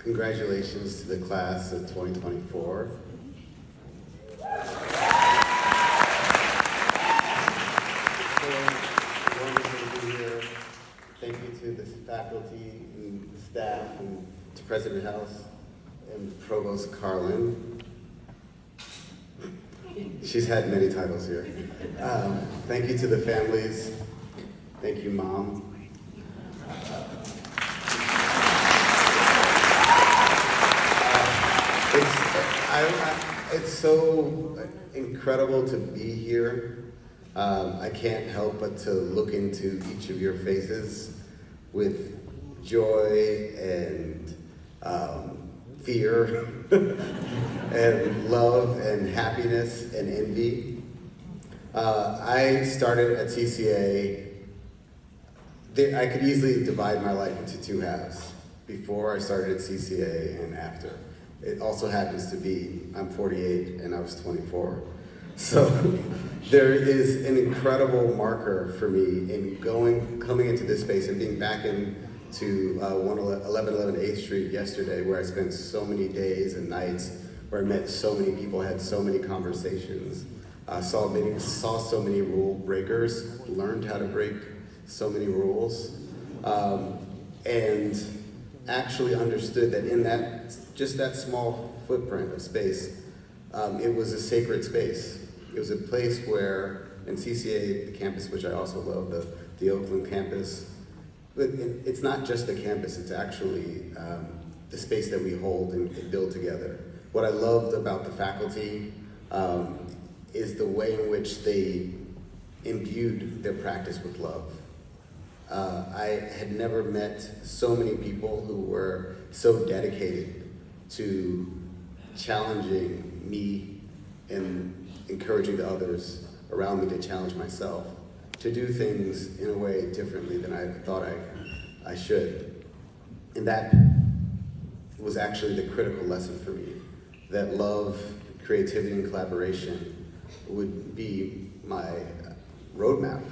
Congratulations to the class of 2024. So wonderful to be here. Thank you to the faculty and the staff and to President House and Provost Carlin. She's had many titles here. Thank you to the families. Thank you, Mom. It's so incredible to be here. I can't help but to look into each of your faces with joy and fear and love and happiness and envy. I started at CCA. I could easily divide my life into two halves, before I started at CCA and after. It also happens to be, I'm 48 and I was 24. So there is an incredible marker for me in coming into this space and being back into 1111 8th Street yesterday, where I spent so many days and nights, where I met so many people, had so many conversations, saw so many rule breakers, learned how to break so many rules, and actually understood that in just that small footprint of space, it was a sacred space. It was a place where, in CCA, the campus, which I also love, the Oakland campus, but it's not just the campus, it's actually the space that we hold and build together. What I loved about the faculty is the way in which they imbued their practice with love. I had never met so many people who were so dedicated to challenging me and encouraging the others around me to challenge myself, to do things in a way differently than I thought I should. And that was actually the critical lesson for me, that love, creativity, and collaboration would be my roadmap.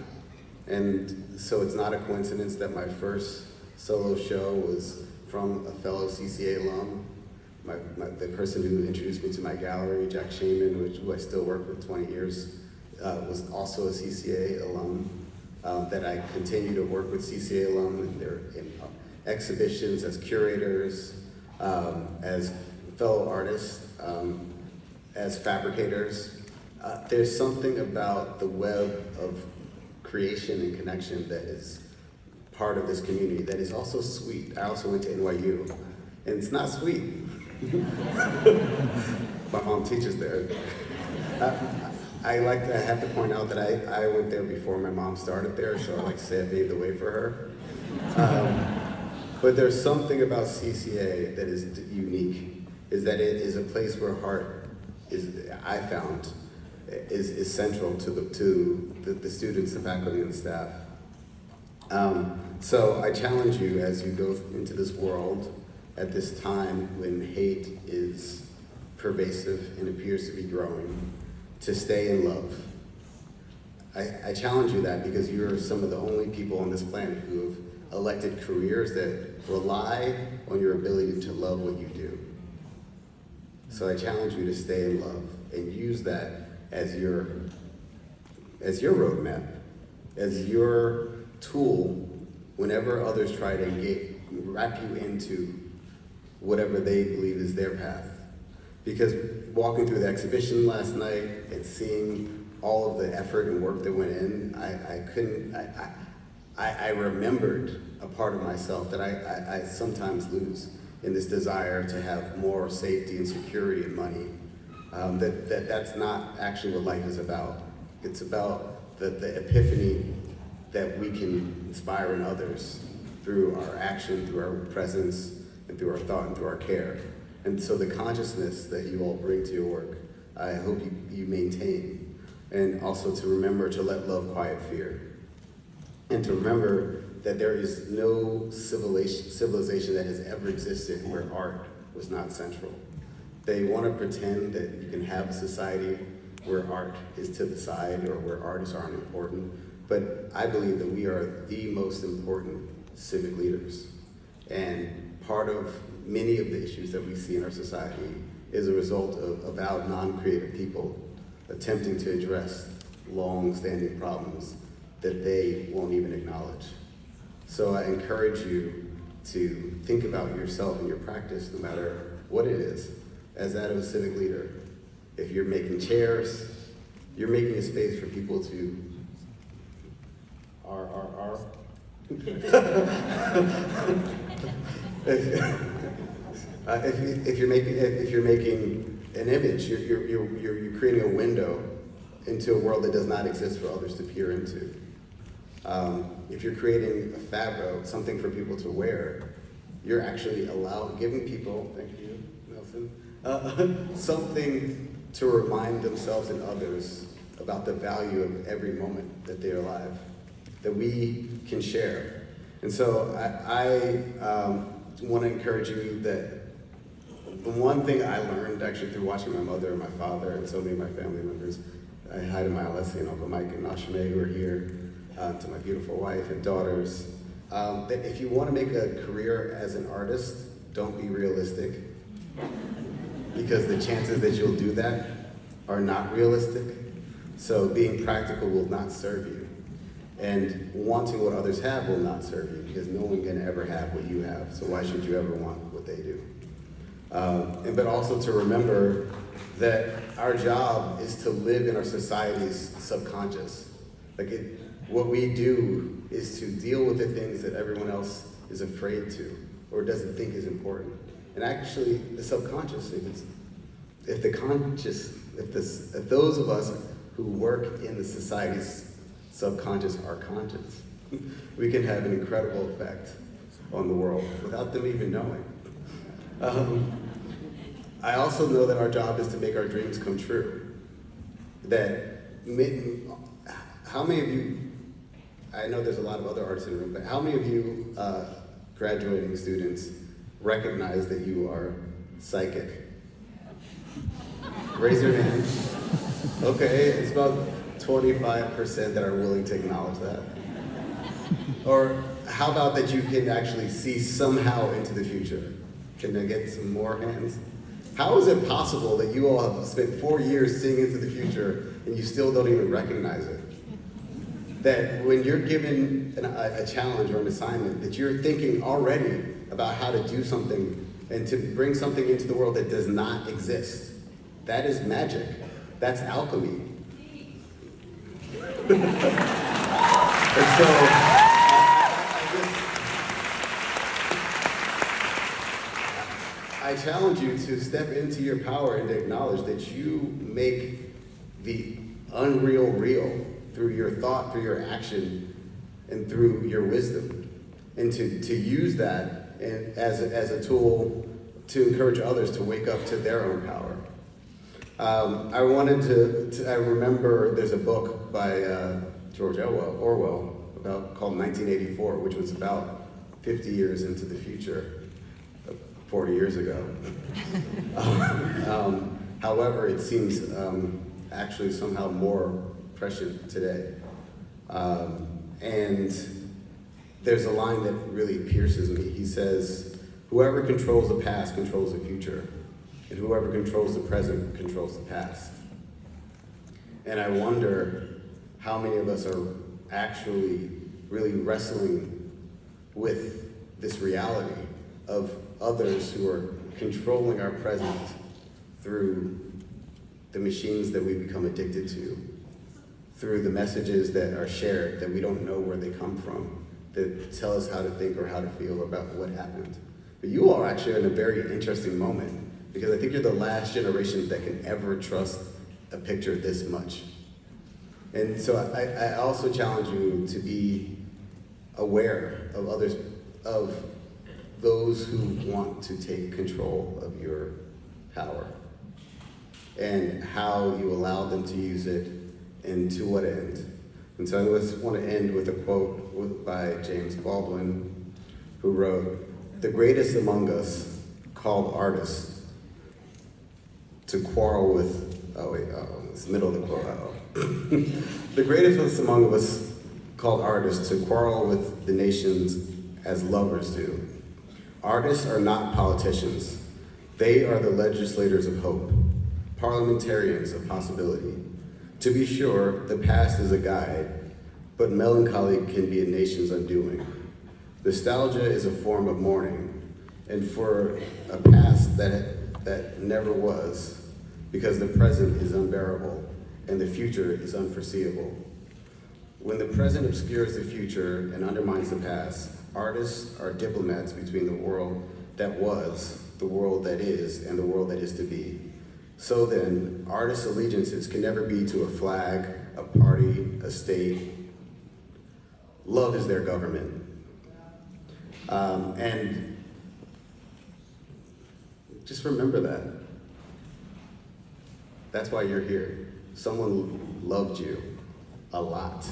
And so it's not a coincidence that my first solo show was from a fellow CCA alum. The person who introduced me to my gallery, Jack Shaman, who I still work with 20 years, was also a CCA alum. That I continue to work with CCA alum, and they're in exhibitions as curators, as fellow artists, as fabricators. There's something about the web of creation and connection that is part of this community that is also sweet. I also went to NYU, and it's not sweet. My mom teaches there. I have to point out that I went there before my mom started there, so I like to say I paved the way for her. But there's something about CCA that is unique, is that it is a place where heart I found, is central to the students, the faculty, and the staff. So I challenge you as you go into this world at this time when hate is pervasive and appears to be growing, to stay in love. I challenge you that because you're some of the only people on this planet who have elected careers that rely on your ability to love what you do. So I challenge you to stay in love and use that as your roadmap, as your tool whenever others try to wrap you into whatever they believe is their path. Because walking through the exhibition last night and seeing all of the effort and work that went in, I remembered a part of myself that I sometimes lose in this desire to have more safety and security and money. That's not actually what life is about. It's about the epiphany that we can inspire in others through our action, through our presence, and through our thought and through our care. And so the consciousness that you all bring to your work, I hope you maintain. And also to remember to let love quiet fear. And to remember that there is no civilization that has ever existed where art was not central. They want to pretend that you can have a society where art is to the side or where artists aren't important. But I believe that we are the most important civic leaders. And part of many of the issues that we see in our society is a result of avowed non-creative people attempting to address long-standing problems that they won't even acknowledge. So I encourage you to think about yourself and your practice, no matter what it is, as that of a civic leader. If you're making chairs, you're making a space for people to if you're making an image, you're creating a window into a world that does not exist for others to peer into. If you're creating a fabric, something for people to wear, you're actually giving people, thank you, Nelson, something to remind themselves and others about the value of every moment that they're alive, that we can share. And so I want to encourage you that the one thing I learned actually through watching my mother and my father and so many of my family members, hi to my Alessi and Uncle Mike and Nashime who are here, to my beautiful wife and daughters, that if you want to make a career as an artist, don't be realistic, because the chances that you'll do that are not realistic. So being practical will not serve you. And wanting what others have will not serve you, because no one can ever have what you have. So why should you ever want what they do? But also to remember that our job is to live in our society's subconscious. What we do is to deal with the things that everyone else is afraid to or doesn't think is important. And actually, the subconscious, if those of us who work in the society's subconscious are conscious, we can have an incredible effect on the world without them even knowing. I also know that our job is to make our dreams come true. How many of you, I know there's a lot of other artists in the room, but how many of you graduating students recognize that you are psychic? Raise your hand. Okay, it's about 25% that are willing to acknowledge that. Or how about that you can actually see somehow into the future? Can I get some more hands? How is it possible that you all have spent 4 years seeing into the future and you still don't even recognize it? That when you're given a challenge or an assignment, that you're thinking already about how to do something and to bring something into the world that does not exist. That is magic. That's alchemy. And so, I challenge you to step into your power and to acknowledge that you make the unreal real through your thought, through your action, and through your wisdom. And to use that as a tool to encourage others to wake up to their own power. I remember there's a book by George Orwell called 1984, which was about 50 years into the future, 40 years ago. However, it seems actually somehow more prescient today. And there's a line that really pierces me. He says, "Whoever controls the past controls the future, and whoever controls the present controls the past." And I wonder how many of us are actually really wrestling with this reality of others who are controlling our present through the machines that we become addicted to, through the messages that are shared that we don't know where they come from, that tell us how to think or how to feel about what happened. But you all are actually in a very interesting moment, because I think you're the last generation that can ever trust a picture this much. And so I also challenge you to be aware of others, of those who want to take control of your power, and how you allow them to use it, and to what end. And so I just want to end with a quote by James Baldwin, who wrote, "The greatest among us, called artists, to quarrel with," it's the middle of the quote, "The greatest among us, called artists, to quarrel with the nations as lovers do, Artists are not politicians. They are the legislators of hope, parliamentarians of possibility. To be sure, the past is a guide, but melancholy can be a nation's undoing. Nostalgia is a form of mourning, and for a past that never was, because the present is unbearable and the future is unforeseeable. When the present obscures the future and undermines the past, artists are diplomats between the world that was, the world that is, and the world that is to be. So then, artists' allegiances can never be to a flag, a party, a state. Love is their government. And just remember that. That's why you're here. Someone loved you a lot.